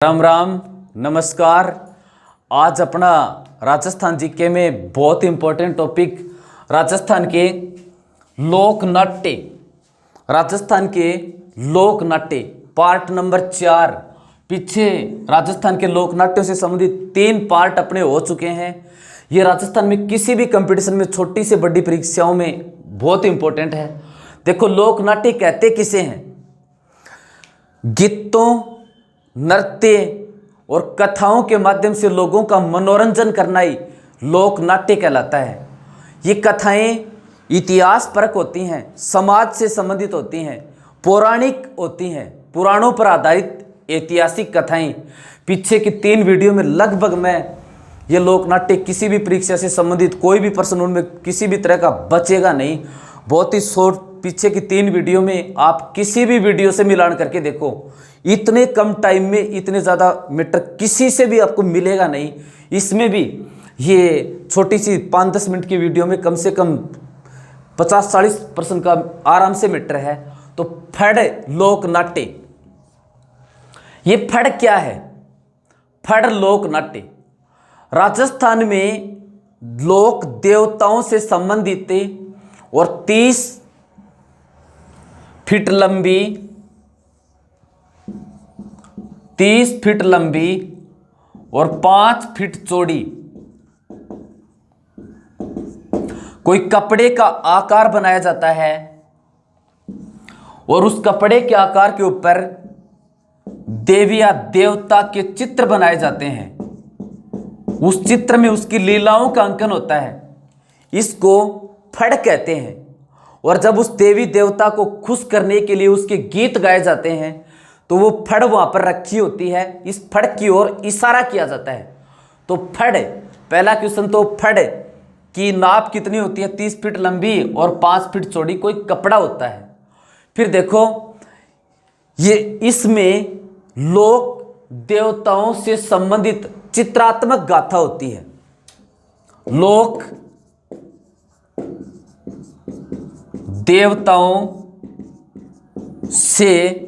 राम राम नमस्कार। आज अपना राजस्थान जीके में बहुत इंपॉर्टेंट टॉपिक राजस्थान के लोक नाट्य। राजस्थान के लोक नाट्य पार्ट नंबर 4। पीछे राजस्थान के लोक नाट्यों से संबंधित 3 पार्ट अपने हो चुके हैं। ये राजस्थान में किसी भी कंपटीशन में छोटी से बड़ी परीक्षाओं में बहुत इंपॉर्टेंट है। देखो, लोक नाट्य कहते किसे हैं? गीतों, नृत्य और कथाओं के माध्यम से लोगों का मनोरंजन करना ही लोक नाट्य कहलाता है। ये कथाएं इतिहास परक होती हैं, समाज से संबंधित होती हैं, पौराणिक होती हैं, पुराणों पर आधारित ऐतिहासिक कथाएं। पीछे की 3 वीडियो में लगभग मैं ये लोक नाट्य किसी भी परीक्षा से संबंधित कोई भी प्रश्न उनमें किसी भी तरह का बचेगा नहीं। बहुत ही शॉर्ट पीछे की 3 वीडियो में आप किसी भी वीडियो से मिलान करके देखो, इतने कम टाइम में इतने ज़्यादा मीटर किसी से भी आपको मिलेगा नहीं। इसमें भी ये छोटी सी 5-10 मिनट की वीडियो में कम से कम 50-40% का आराम से मीटर है। तो फड़ लोक नाट्य, ये फड़ क्या है? फड़ लोक नाट्य राजस्थान में लोक देवताओं से संबंधित और 30 फीट लंबी 30 फीट लंबी और 5 फीट चौड़ी कोई कपड़े का आकार बनाया जाता है और उस कपड़े के आकार के ऊपर देवी या देवता के चित्र बनाए जाते हैं। उस चित्र में उसकी लीलाओं का अंकन होता है। इसको फड़ कहते हैं। और जब उस देवी देवता को खुश करने के लिए उसके गीत गाए जाते हैं तो वो फड़ वहां पर रखी होती है। इस फड़ की ओर इशारा किया जाता है। तो फड़, पहला क्वेश्चन तो फड़ की नाप कितनी होती है? 30 फीट लंबी और 5 फीट चौड़ी कोई कपड़ा होता है। फिर देखो, ये इसमें लोक देवताओं से संबंधित चित्रात्मक गाथा होती है। लोक देवताओं से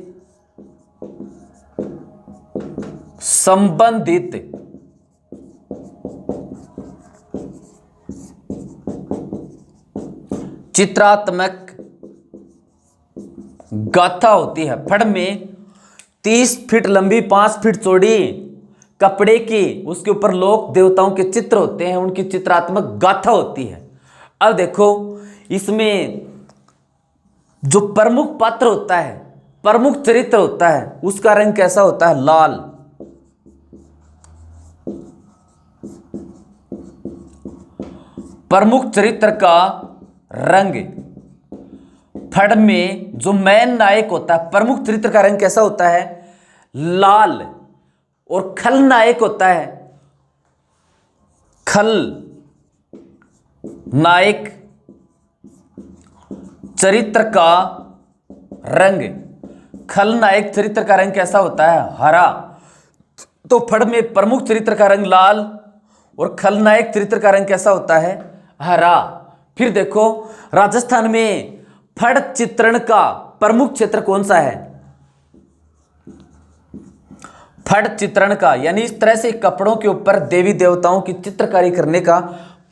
संबंधित चित्रात्मक गाथा होती है। फड़ में 30 फीट लंबी 5 फीट चौड़ी कपड़े की, उसके ऊपर लोक देवताओं के चित्र होते हैं, उनकी चित्रात्मक गाथा होती है। अब देखो, इसमें जो प्रमुख पात्र होता है, प्रमुख चरित्र होता है, उसका रंग कैसा होता है? लाल। प्रमुख चरित्र का रंग, फड़ में जो मेन नायक होता है, प्रमुख चरित्र का रंग कैसा होता है? लाल। और खलनायक होता है, खल नायक चरित्र का रंग, खलनायक चरित्र का रंग कैसा होता है? हरा। तो फड़ में प्रमुख चरित्र का रंग लाल और खलनायक चरित्र का रंग कैसा होता है? हरा। फिर देखो, राजस्थान में फड़ चित्रण का प्रमुख क्षेत्र कौन सा है? फड़ चित्रण का, यानी इस तरह से कपड़ों के ऊपर देवी देवताओं की चित्रकारी करने का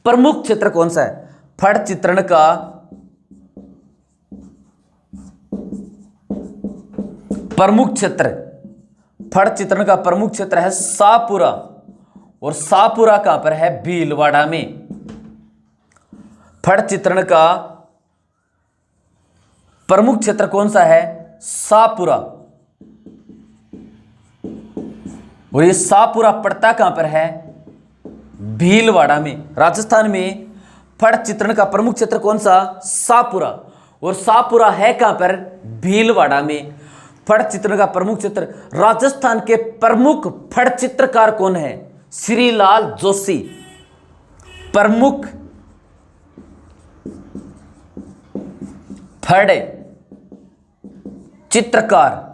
प्रमुख क्षेत्र कौन सा है? फड़ चित्रण का प्रमुख क्षेत्र, फड़ चित्रण का प्रमुख क्षेत्र है शाहपुरा। और शाहपुरा कहां पर है? भीलवाड़ा में। फड़ चित्रण का प्रमुख क्षेत्र कौन सा है? शाहपुरा। और ये शाहपुरा पड़ता कहां पर है? भीलवाड़ा में। राजस्थान में फड़ चित्रण का प्रमुख क्षेत्र कौन सा? शाहपुरा। और शाहपुरा है कहां पर? भीलवाड़ा में। फड़ चित्रण का प्रमुख क्षेत्र। राजस्थान के प्रमुख फड़ चित्रकार कौन है? श्रीलाल जोशी। प्रमुख फड़ चित्रकार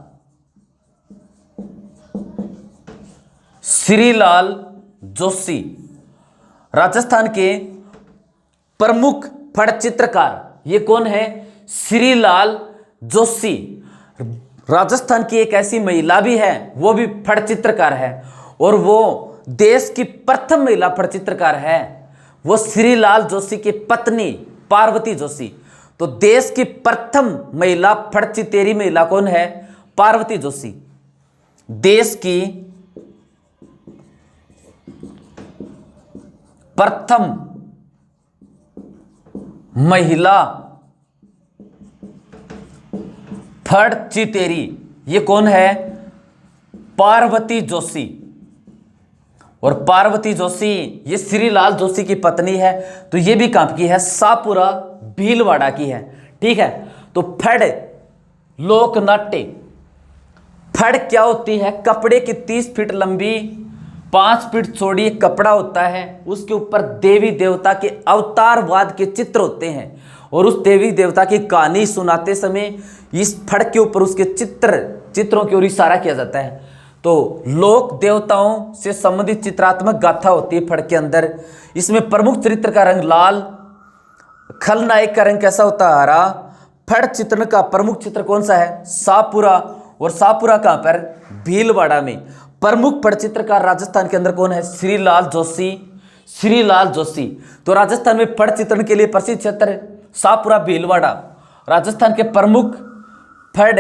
श्रीलाल जोशी। राजस्थान के प्रमुख फड़ चित्रकार ये कौन है? श्रीलाल जोशी। राजस्थान की एक ऐसी महिला भी है, वो भी फड़ चित्रकार है, और वो देश की प्रथम महिला फड़ चित्रकार है। वो श्रीलाल जोशी की पत्नी पार्वती जोशी। तो देश की प्रथम महिला फड़ चितेरी महिला कौन है? पार्वती जोशी। देश की प्रथम महिला फड़ चितेरी, ये कौन है? पार्वती जोशी। और पार्वती जोशी ये श्रीलाल जोशी की पत्नी है। तो ये भी कहां की है? शाहपुरा भीलवाड़ा की है। ठीक है। तो फड़ लोक नाट्य, फड़ क्या होती है? कपड़े की 30 फीट लंबी 5 फीट चौड़ी एक कपड़ा होता है, उसके ऊपर देवी देवता के अवतारवाद के चित्र होते हैं, और उस देवी देवता की कहानी सुनाते समय इस फड़ के ऊपर उसके चित्रों की ओर इशारा किया जाता है। तो लोक देवताओं से संबंधित चित्रात्मक गाथा होती है फड़ के अंदर। इसमें प्रमुख चरित्र का रंग लाल, खलनायक का रंग कैसा होता है? हरा। फड़ चित्रण का प्रमुख चित्र कौन सा है? शाहपुरा। और शाहपुरा कहां पर? भीलवाड़ा में। प्रमुख फड़ चित्रकार राजस्थान के अंदर कौन है? श्रीलाल जोशी। श्रीलाल जोशी। तो राजस्थान में फड़ चित्रण के लिए प्रसिद्ध क्षेत्र शाहपुरा भीलवाड़ा। राजस्थान के प्रमुख फड़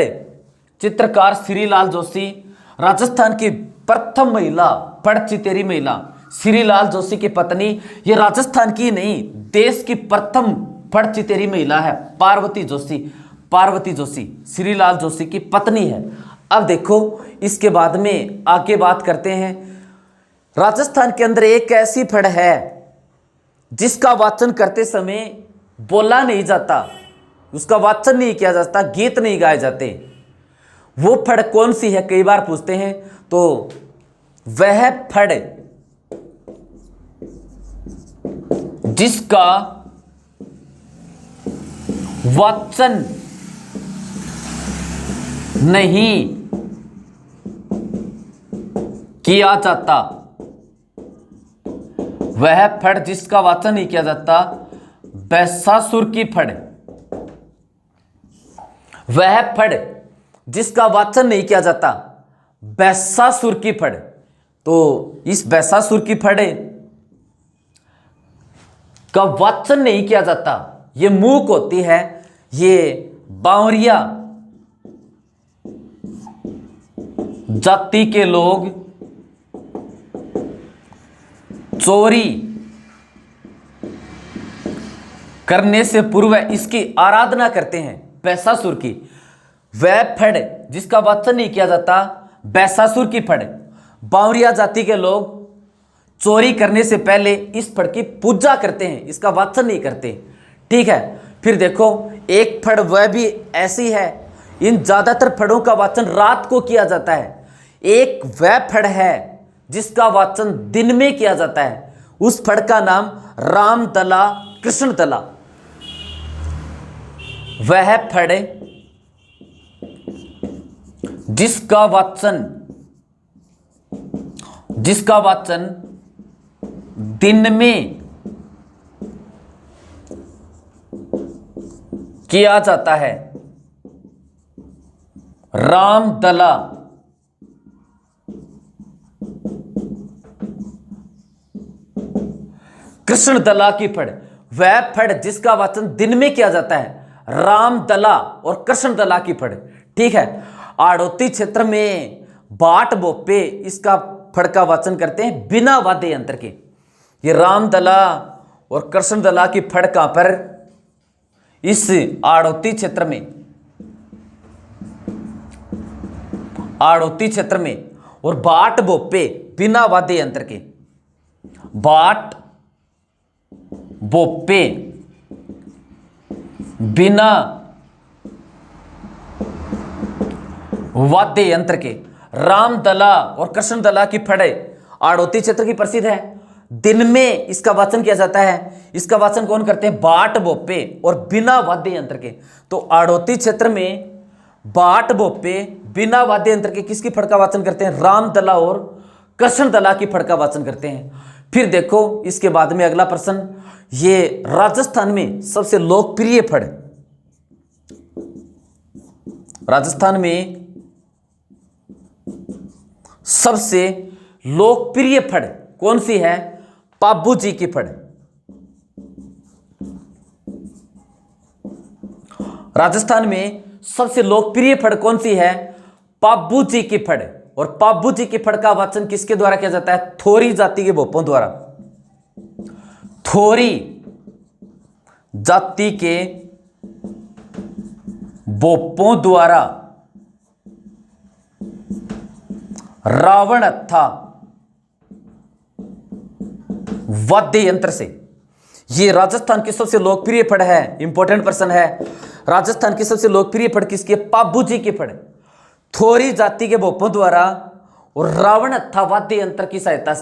चित्रकार श्रीलाल जोशी। राजस्थान की प्रथम महिला फड़ चितेरी महिला श्रीलाल जोशी की पत्नी, ये राजस्थान की नहीं, देश की प्रथम फड़ चितेरी महिला है पार्वती जोशी। पार्वती जोशी श्रीलाल जोशी की पत्नी है। अब देखो इसके बाद में आगे बात करते हैं। राजस्थान के अंदर एक ऐसी फड़ है जिसका वाचन करते समय बोला नहीं जाता, उसका वाचन नहीं किया जाता, गीत नहीं गाए जाते। वो फड़ कौन सी है? कई बार पूछते हैं। तो वह फड़ जिसका वाचन नहीं किया जाता, वह फड़ जिसका वाचन नहीं किया जाता, बैसासुर की फड़। वह फड़ जिसका वाचन नहीं किया जाता, बैसासुर की फड़। तो इस बैसासुर की फड़ का वाचन नहीं किया जाता, ये मूक होती है, ये बावरिया जाति के लोग चोरी करने से पूर्व इसकी आराधना करते हैं, बैसासुर की। वह फड़ जिसका वाचन नहीं किया जाता, बैसासुर की फड़। बावरिया जाति के लोग चोरी करने से पहले इस फड़ की पूजा करते हैं, इसका वाचन नहीं करते। ठीक है। फिर देखो एक फड़ वह भी ऐसी है, इन ज्यादातर फड़ों का वाचन रात को किया जाता है। एक वह फड़ है जिसका वाचन दिन में किया जाता है, उस फड़ का नाम रामदला कृष्णदला। वह फड़ जिसका वाचन दिन में किया जाता है, रामदला। कृष्णदला की फड़। वह फड़ जिसका वाचन दिन में किया जाता है, रामदला और कृष्णदला की फड़। ठीक है। आड़ोती क्षेत्र में बाट बोपे इसका फड़ का वाचन करते हैं बिना वाद्य यंत्र के। ये रामदला और कृष्णदला की फड़ कहां पर? इस आड़ोती क्षेत्र में, आड़ोती क्षेत्र में। और बाट बोपे बिना वाद्य यंत्र के, बाट बोपे बिना वाद्य यंत्र के। रामदला और कृष्णदला की फड़ आड़ोती क्षेत्र की प्रसिद्ध है। दिन में इसका वाचन किया जाता है, इसका वाचन कौन करते हैं? बाट बोपे और बिना वाद्य यंत्र के। तो आड़ोती क्षेत्र में बाट बोपे बिना वाद्य यंत्र के किसकी फड़ का वाचन करते हैं? रामदला और कृष्णदला की फड़ का वाचन करते हैं। फिर देखो इसके बाद में अगला प्रश्न, ये राजस्थान में सबसे लोकप्रिय फड़, राजस्थान में सबसे लोकप्रिय फड़ कौन सी है? पाबू जी की फड़। राजस्थान में सबसे लोकप्रिय फड़ कौन सी है? पाबू जी की फड़। और पाबू जी की फड़ का वाचन किसके द्वारा किया जाता है? थोरी जाति के भोपों द्वारा। थोरी जाति के भोपों द्वारा रावण हत्था वाद्य यंत्र से। यह राजस्थान की सबसे लोकप्रिय फड़ है। इंपॉर्टेंट प्रश्न है, राजस्थान की सबसे लोकप्रिय फड़ किसकी है? पाबू जी की फड़। थोरी जाति के भोपों द्वारा और रावण हत्था वाद्य यंत्र की सहायता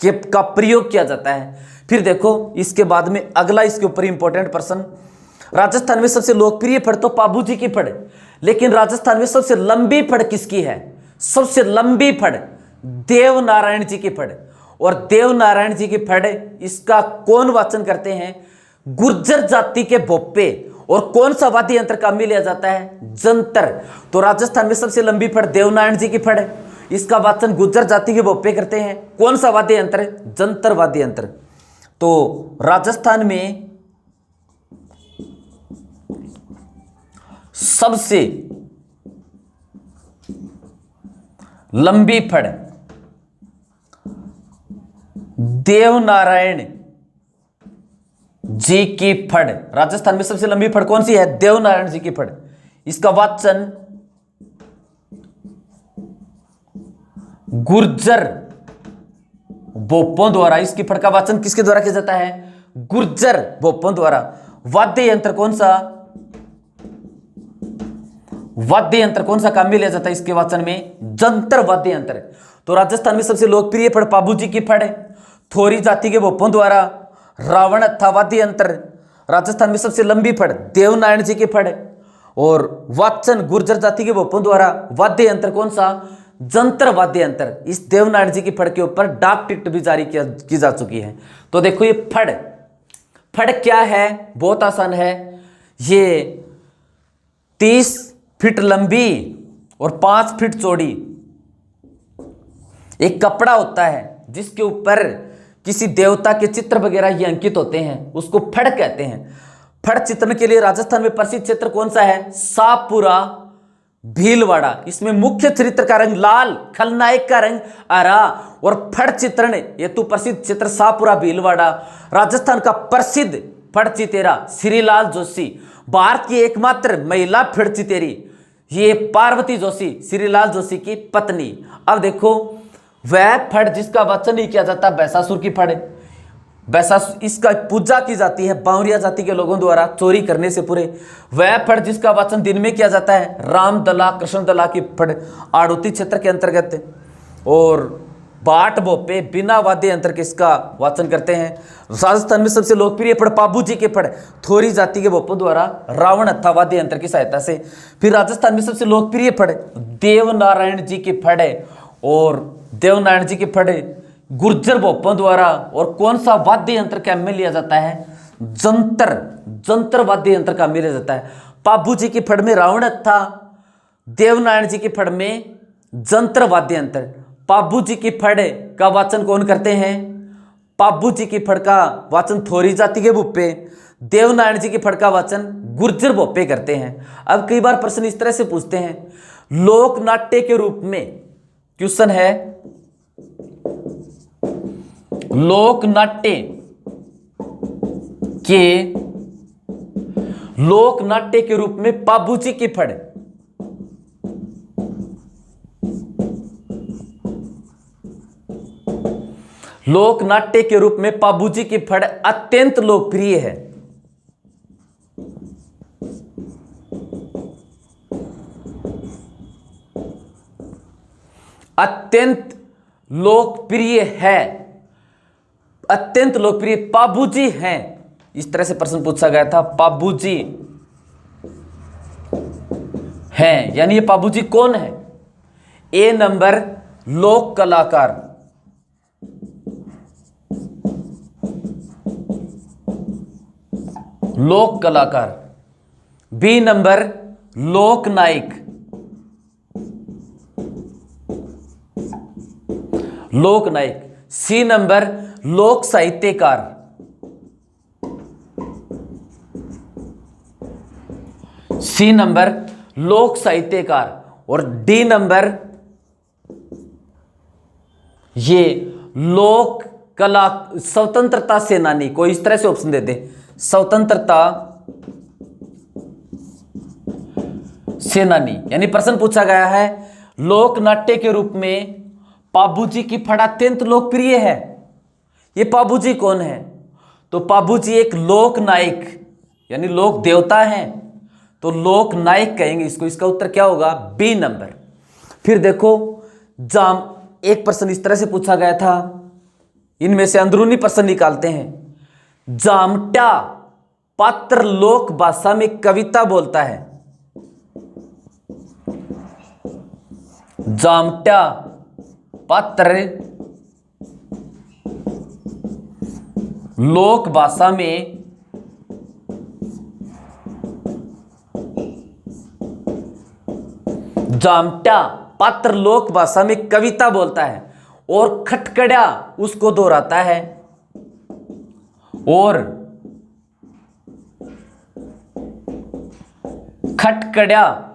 का प्रयोग किया जाता है। फिर देखो इसके बाद में अगला इसके ऊपर इंपॉर्टेंट प्रश्न, राजस्थान में सबसे लोकप्रिय फड़ तो पाबू जी की फड़, लेकिन राजस्थान में सबसे लंबी फड़ किसकी है? सबसे लंबी फड़ देवनारायण जी की फड़। और देवनारायण जी की फड़, इसका कौन वाचन करते हैं? गुर्जर जाति के भोपे। और कौन सा वाद्य यंत्र काम में लिया जाता है? जंतर। तो राजस्थान में सबसे लंबी फड़ देवनारायण जी की फड़ है, इसका वाचन गुर्जर जाति के भोपे करते हैं। कौन सा वाद्य यंत्र है? जंतर वाद्य यंत्र। तो राजस्थान में सबसे लंबी फड़ देवनारायण जी की फड़। राजस्थान में सबसे लंबी फड़ कौन सी है? देवनारायण जी की फड़। इसका वाचन गुर्जर भोपों द्वारा, इसकी फड़ का वाचन किसके द्वारा किया जाता है? गुर्जर भोपों द्वारा। वाद्य यंत्र कौन सा? वाद्य यंत्र कौन सा काम में लिया जाता है इसके वाचन में? जंतर वाद्य यंत्र। तो राजस्थान में सबसे लोकप्रिय फड़ पाबू जी की फड़ है। थोरी जाति के भोपों द्वारा रावण हत्था वाद्य यंत्र। राजस्थान में सबसे लंबी फड़ देवनारायण जी की फड़ है। और वाचन गुर्जर जाति के भोपों द्वारा वाद्य यंत्र कौन सा? जंतर वाद्य यंत्र। इस देवनारायण जी की फड़ के ऊपर डाक टिकट भी जारी की जा चुकी है। तो देखो ये फड़ क्या है? बहुत आसान है। ये 30 फीट लंबी और 5 फीट चौड़ी एक कपड़ा होता है जिसके ऊपर किसी देवता के चित्र वगैरह ये अंकित होते हैं, उसको फड़ कहते हैं। फड़ चित्रण के लिए राजस्थान में प्रसिद्ध क्षेत्र कौन सा है? सापुरा भीलवाड़ा। इसमें मुख्य चरित्र का रंग लाल, खलनायक का रंग हरा। और फड़ चित्रण हेतु प्रसिद्ध क्षेत्र सापुरा भीलवाड़ा। राजस्थान का प्रसिद्ध फड़ चितेरा श्रीलाल जोशी, भारत की एकमात्र महिला फड़ चितेरी ये पार्वती जोशी, श्रीलाल जोशी की पत्नी। अब देखो वह फड़ जिसका वाचन नहीं किया जाता बैसासुर की फड़। इसका पूजा की जाती है बावरिया जाति के लोगों द्वारा चोरी करने से पूरे। वह फड़ जिसका वाचन दिन में किया जाता है रामदला कृष्णदला की फड़ आड़ोती क्षेत्र के अंतर्गत। और बाट भोपे बिना वाद्य यंत्र के इसका वाचन करते हैं। राजस्थान में सबसे लोकप्रिय फड़ पाबू जी के फड़ थोरी जाति के भोपों द्वारा रावण हत्था वाद्य यंत्र की सहायता से। फिर राजस्थान में सबसे लोकप्रिय फड़ देवनारायण जी की फड़ है। और देवनारायण जी की फड़ गुर्जर भोपों द्वारा। और कौन सा वाद्य यंत्र काम में लिया जाता है? जंतर वाद्य यंत्र काम में लिया जाता है। पाबू जी की फड़ में रावण हत्था, देवनारायण जी की फड़ में जंतर वाद्य यंत्र। पाबू जी की फड़ का वाचन कौन करते हैं? पाबू जी की फड़ का वाचन थोरी जाति के भोपे, देवनारायण जी की फड़ का वाचन गुर्जर भोपे करते हैं। अब कई बार प्रश्न इस तरह से पूछते हैं लोक नाट्य के रूप में, क्वेश्चन है लोक नाट्य के रूप में पाबू जी की फड़ लोक नाट्य के रूप में पाबू जी की फड़ अत्यंत लोकप्रिय है। अत्यंत लोकप्रिय है, अत्यंत लोकप्रिय पाबूजी हैं। इस तरह से प्रश्न पूछा गया था, पाबूजी हैं यानी ये पाबूजी कौन है? ए नंबर लोक कलाकार, लोक कलाकार। बी नंबर लोक नायक, लोक नायक। सी नंबर लोक साहित्यकार। सी नंबर लोक साहित्यकार। और डी नंबर ये लोक कला स्वतंत्रता सेनानी। कोई इस तरह से ऑप्शन देते, स्वतंत्रता सेनानी। यानी प्रश्न पूछा गया है लोक नाट्य के रूप में पाबूजी की फड़ा अत्यंत लोकप्रिय है। ये पाबूजी कौन है? तो पाबूजी एक लोक नायक यानी लोक देवता है, तो लोक नायक कहेंगे इसको। इसका उत्तर क्या होगा? B number. फिर देखो एक प्रश्न इस तरह से पूछा गया था, इनमें से अंदरूनी प्रश्न निकालते हैं। जामटा पात्र लोक भाषा में कविता बोलता है। जामटा पात्र लोक भाषा में जामटा पात्र लोक भाषा में कविता बोलता है और खटकड़ा उसको दोहराता है। और खटकड़ा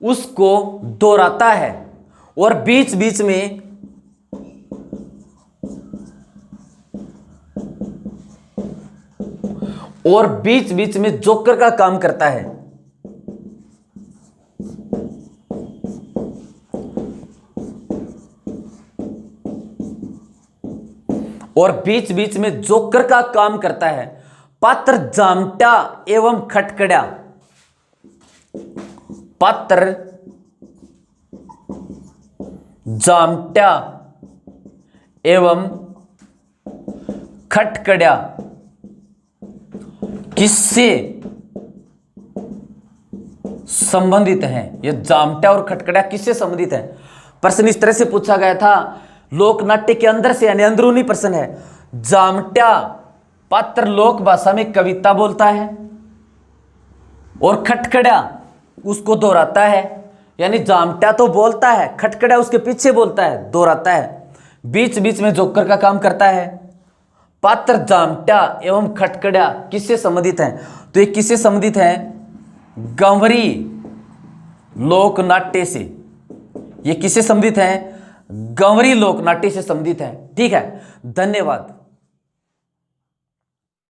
उसको दोहराता है और बीच बीच में जोकर का काम करता है। और बीच बीच में जोकर का काम करता है। पात्र जामटा एवं खटकड़ा। पात्र जामटा एवं खटकड़ा किससे संबंधित हैं? ये जामटा और खटकड़ा किससे संबंधित है? प्रश्न इस तरह से पूछा गया था, लोकनाट्य के अंदर से यानी अंदरूनी प्रश्न है। जामटा पात्र लोक भाषा में कविता बोलता है और खटकड़ा उसको दोहराता है। यानी जामटा तो बोलता है, खटकड़ा उसके पीछे बोलता है, दोहराता है, बीच बीच में जोकर का काम करता है। पात्र जामटा एवं खटकड़ा किससे संबंधित हैं? तो ये किससे संबंधित हैं? गंवरी लोकनाट्य से। ये किससे संबंधित हैं? गंवरी लोकनाट्य से संबंधित है। ठीक है, धन्यवाद।